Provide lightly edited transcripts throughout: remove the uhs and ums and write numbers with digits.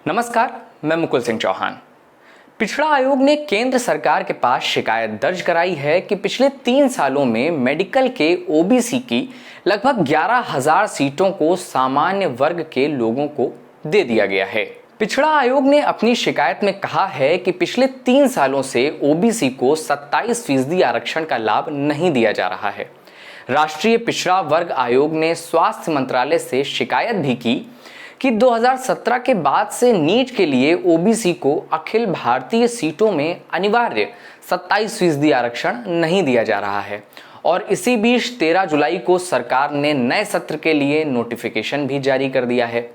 नमस्कार, मैं मुकुल सिंह चौहान। पिछड़ा आयोग ने केंद्र सरकार के पास शिकायत दर्ज कराई है कि पिछले 3 सालों में मेडिकल के ओबीसी की लगभग 11,000 सीटों को सामान्य वर्ग के लोगों को दे दिया गया है। पिछड़ा आयोग ने अपनी शिकायत में कहा है कि पिछले 3 सालों से ओबीसी को 27% आरक्षण का लाभ नहीं दिया जा रहा है। राष्ट्रीय पिछड़ा वर्ग आयोग ने स्वास्थ्य मंत्रालय से शिकायत भी की कि 2017 के बाद से नीट के लिए ओबीसी को अखिल भारतीय सीटों में अनिवार्य 27% आरक्षण नहीं दिया जा रहा है और इसी बीच 13 जुलाई को सरकार ने नए सत्र के लिए नोटिफिकेशन भी जारी कर दिया है,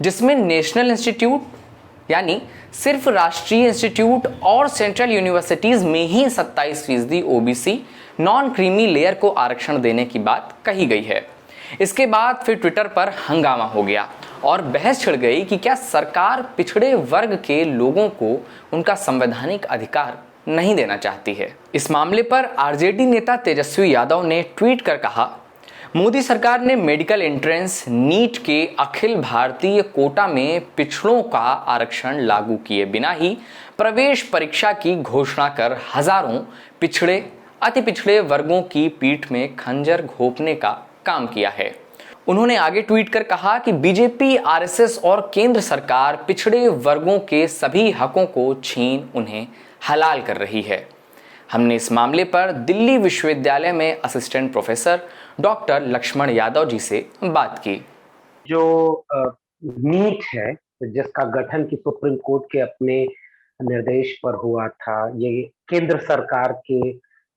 जिसमें नेशनल इंस्टीट्यूट यानी सिर्फ राष्ट्रीय इंस्टीट्यूट और सेंट्रल यूनिवर्सिटीज में ही 27% ओबीसी नॉन क्रीमी लेयर को आरक्षण देने की बात कही गई है। इसके बाद फिर ट्विटर पर हंगामा हो गया और बहस छिड़ गई कि क्या सरकार पिछड़े वर्ग के लोगों को उनका संवैधानिक अधिकार नहीं देना चाहती है। इस मामले पर आरजेडी नेता तेजस्वी यादव ने ट्वीट कर कहा, मोदी सरकार ने मेडिकल एंट्रेंस नीट के अखिल भारतीय कोटा में पिछड़ों का आरक्षण लागू किए बिना ही प्रवेश परीक्षा की घोषणा कर हजारों पिछड़े अति पिछड़े वर्गों की पीठ में खंजर घोंपने का काम किया है। उन्होंने आगे ट्वीट कर कहा कि बीजेपी, आरएसएस और केंद्र सरकार पिछड़े वर्गों के सभी हकों को छीन उन्हें हलाल कर रही है। हमने इस मामले पर दिल्ली विश्वविद्यालय में assistant professor doctor Laxman Yadav ji से बात की। जो नीट है, जिसका गठन की सुप्रीम कोर्ट के अपने निर्देश पर हुआ था, ये केंद्र सरकार के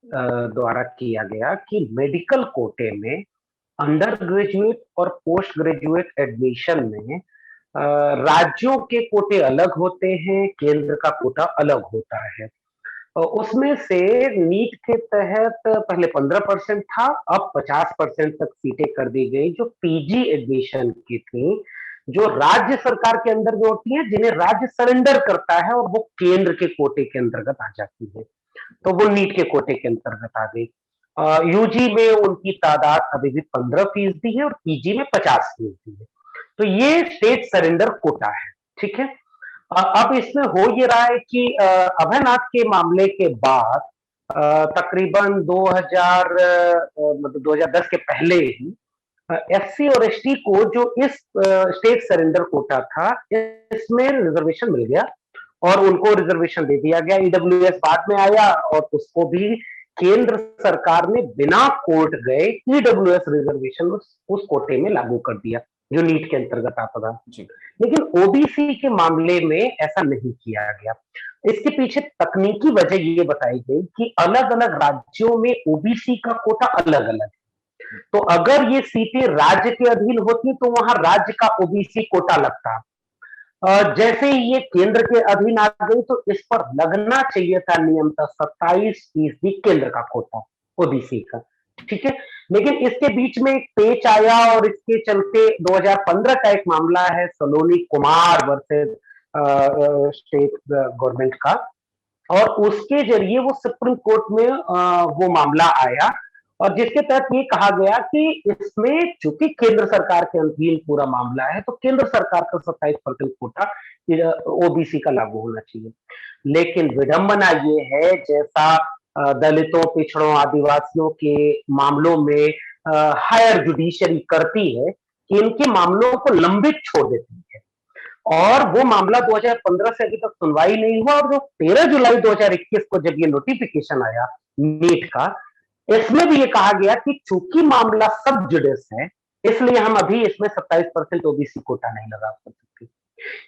द्वारा किया गया कि मेडिकल कोटे में अंडर ग्रेजुएट और पोस्ट ग्रेजुएट एडमिशन में राज्यों के कोटे अलग होते हैं, केंद्र का कोटा अलग होता है। उसमें से नीट के तहत पहले 15% था, अब 50% तक सीटें कर दी गई जो पीजी एडमिशन की थी, जो राज्य सरकार के अंदर जो होती है, जिन्हें राज्य सरेंडर करता है और वो केंद्र के कोटे के अंतर्गत आ जाती है, तो वो नीट के कोटे के अंतर्गत आ गई। यूजी में उनकी तादाद अभी भी 15% है और पीजी में 50% है। तो ये स्टेट सरेंडर कोटा है, ठीक है। अब इसमें हो ये रहा है कि अभयनाथ के मामले के बाद तकरीबन 2000 मतलब 2010 के पहले ही एससी और एसटी को जो इस स्टेट सरेंडर कोटा था, इसमें रिजर्वेशन मिल गया और उनको रिजर्वेशन दे दिया गया। ईडब्ल्यूएस बाद में आया और उसको भी केंद्र सरकार ने बिना कोर्ट गए ईडब्ल्यूएस रिजर्वेशन उस कोटे में लागू कर दिया जो नीट के अंतर्गत आता था। लेकिन ओबीसी के मामले में ऐसा नहीं किया गया। इसके पीछे तकनीकी वजह ये बताई गई कि अलग अलग राज्यों में ओबीसी का कोटा अलग अलग है, तो अगर ये सीटें राज्य के अधीन होती तो वहां राज्य का ओबीसी कोटा लगता। जैसे ही ये केंद्र के अधीन आ गई तो इस पर लगना चाहिए था नियमतः 27% केंद्र का कोटा ओबीसी का, ठीक है। लेकिन इसके बीच में एक पेच आया और इसके चलते 2015 का एक मामला है सलोनी कुमार वर्सेस स्टेट गवर्नमेंट का, और उसके जरिए वो सुप्रीम कोर्ट में वो मामला आया और जिसके तहत ये कहा गया कि इसमें चूंकि केंद्र सरकार के अधीन पूरा मामला है तो केंद्र सरकार का 27% कोटा ओबीसी का लागू होना चाहिए। लेकिन विडंबना ये है, जैसा दलितों, पिछड़ों, आदिवासियों के मामलों में हायर जुडिशरी करती है कि इनके मामलों को लंबित छोड़ देती है, और वो मामला 2015 से अभी तक सुनवाई नहीं हुआ और जो 13 जुलाई 2021 को जब ये नोटिफिकेशन आया नीट का, इसमें भी ये कहा गया कि चूंकि मामला सब जुडिस है इसलिए हम अभी इसमें 27% ओबीसी कोटा नहीं लगा सकते।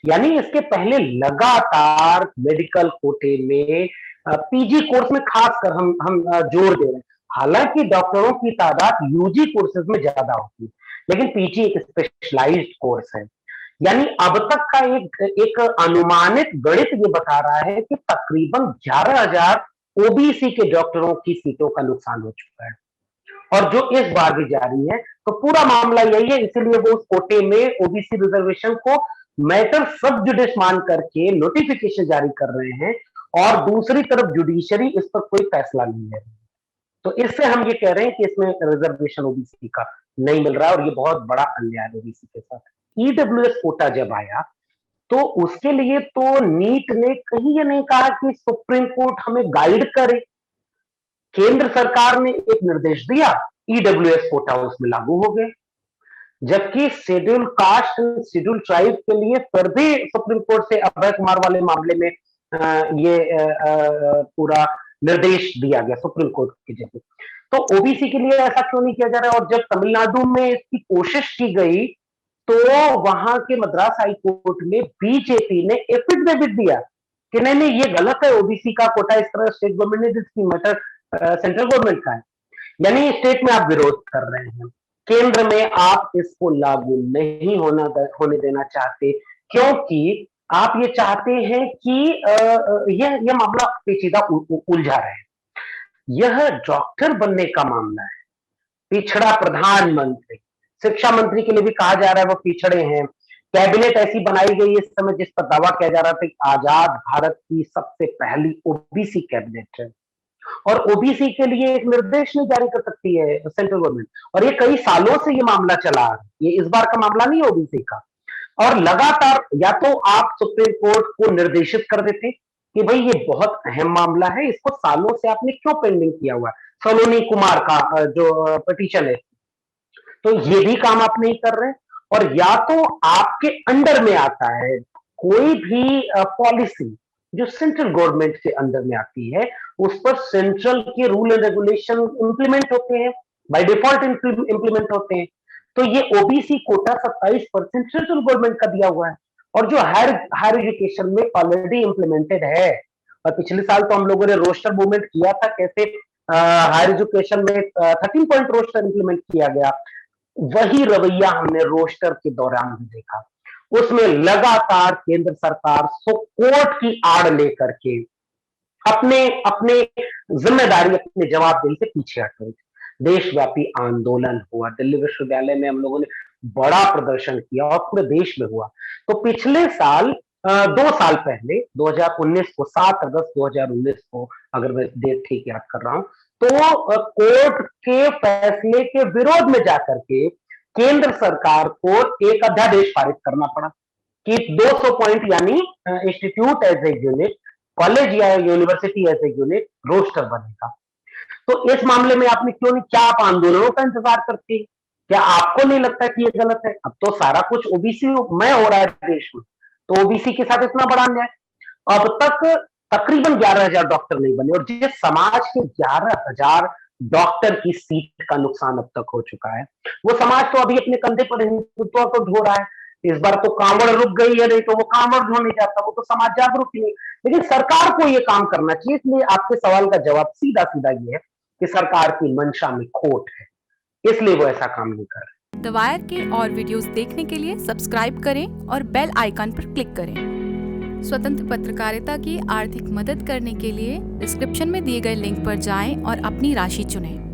यानी इसके पहले लगातार मेडिकल कोटे में पीजी कोर्स में खासकर हम जोर दे रहे हैं। हालांकि डॉक्टरों की तादाद यूजी कोर्सेज में ज्यादा होती है, लेकिन पीजी एक स्पेशलाइज्ड कोर्स है। यानी अब तक का एक अनुमानित गणित ये बता रहा है कि तकरीबन 11,000 ओबीसी के डॉक्टरों की सीटों का नुकसान हो चुका है और जो इस बार भी जारी है। तो पूरा मामला यही है, इसीलिए वो उस कोटे में ओबीसी रिजर्वेशन को मैटर सब जुडिस मान करके नोटिफिकेशन जारी कर रहे हैं और दूसरी तरफ जुडिशरी इस पर कोई फैसला नहीं ले रही। तो इससे हम ये कह रहे हैं कि इसमें रिजर्वेशन ओबीसी का नहीं मिल रहा है और ये बहुत बड़ा अन्याय ओबीसी के साथ। ईडब्ल्यूएस कोटा जब आया तो उसके लिए तो नीट ने कहीं ये नहीं कहा कि सुप्रीम कोर्ट हमें गाइड करे। केंद्र सरकार ने एक निर्देश दिया, ईडब्ल्यूएस कोटा उसमें लागू हो गए। जबकि schedule caste and schedule tribe के लिए फिर भी सुप्रीम कोर्ट से अभय कुमार वाले मामले में पूरा निर्देश दिया गया सुप्रीम कोर्ट के जरिए। तो ओबीसी के लिए ऐसा क्यों नहीं किया जा रहा है? और जब तमिलनाडु में इसकी कोशिश की गई तो वहां के मद्रास हाई कोर्ट में बीजेपी ने एफिडेविट दिया कि नहीं नहीं ये गलत है, ओबीसी का कोटा इस तरह स्टेट गवर्नमेंट ने जिसकी मैटर सेंट्रल गवर्नमेंट का है। यानी स्टेट में आप विरोध कर रहे हैं, केंद्र में आप इसको लागू नहीं होने देना चाहते, क्योंकि आप ये चाहते हैं कि यह मामला पेचीदा उलझा रहे। यह डॉक्टर बनने का मामला है, पिछड़ा प्रधानमंत्री, शिक्षा मंत्री के लिए भी कहा जा रहा है वो पिछड़े हैं। कैबिनेट ऐसी बनाई गई इस समय जिस पर दावा किया जा रहा था कि आजाद भारत की सबसे पहली ओबीसी कैबिनेट है, और ओबीसी के लिए एक निर्देश नहीं जारी कर सकती है सेंट्रल गवर्नमेंट। और ये कई सालों से ये मामला चला है, ये इस बार का मामला नहीं है ओबीसी का। और लगातार या तो आप सुप्रीम कोर्ट को निर्देशित कर देते कि भाई ये बहुत अहम मामला है, इसको सालों से आपने क्यों पेंडिंग किया हुआ है, सलोनी कुमार का जो पिटीशन है, तो ये भी काम आप नहीं कर रहे। और या तो आपके अंडर में आता है कोई भी पॉलिसी जो सेंट्रल गवर्नमेंट के अंडर में आती है, उस पर सेंट्रल के रूल एंड रेगुलेशन इंप्लीमेंट होते हैं, बाय डिफॉल्ट इंप्लीमेंट होते हैं। तो ये ओबीसी कोटा 27% सेंट्रल गवर्नमेंट का दिया हुआ है, और जो हायर एजुकेशन में ऑलरेडी इंप्लीमेंटेड है। और पिछले साल तो हम लोगों ने रोस्टर मूवमेंट किया था, कैसे हायर एजुकेशन में 13 पॉइंट रोस्टर इंप्लीमेंट किया गया। वही रवैया हमने रोस्टर के दौरान भी देखा, उसमें लगातार केंद्र सरकार कोर्ट की आड़ लेकर के अपने अपने जिम्मेदारी, अपने जवाबदेही से पीछे हट रही थी। देशव्यापी आंदोलन हुआ, दिल्ली विश्वविद्यालय में हम लोगों ने बड़ा प्रदर्शन किया और पूरे देश में हुआ। तो पिछले साल 2 साल पहले 2019 को 7 अगस्त 2019 को, अगर मैं डेट ठीक याद कर रहा हूं, तो कोर्ट के फैसले के विरोध में जाकर के केंद्र सरकार को एक अध्यादेश पारित करना पड़ा कि 200 पॉइंट यानी institute as a unit, college या university as a unit roster बनेगा। तो इस मामले में आपने क्यों नहीं, क्या आप आंदोलनों का इंतजार करते हैं? क्या आपको नहीं लगता कि ये गलत है? अब तो सारा कुछ ओबीसी में हो रहा है देश में, तो ओबीसी के साथ इतना बड़ा अन्याय। अब तक तकरीबन 11,000 डॉक्टर नहीं बने, और जिस समाज के 11,000 डॉक्टर की सीट का नुकसान अब तक हो चुका है, वो समाज तो अभी अपने कंधे पर हिंदुत्व को ढो रहा है। इस बार तो कांवड़ रुक गई है, नहीं तो वो कांवड़ ढो नहीं जाता, वो तो समाज जागरूक ही नहीं। लेकिन सरकार को ये काम करना चाहिए। इसलिए आपके सवाल का जवाब सीधा सीधा ये है कि सरकार की मंशा में खोट है, इसलिए वो ऐसा काम नहीं कर रहे। द वायर के और वीडियोस देखने के लिए सब्सक्राइब करें और बेल आइकन पर क्लिक करें। स्वतंत्र पत्रकारिता की आर्थिक मदद करने के लिए डिस्क्रिप्शन में दिए गए लिंक पर जाएं और अपनी राशि चुनें।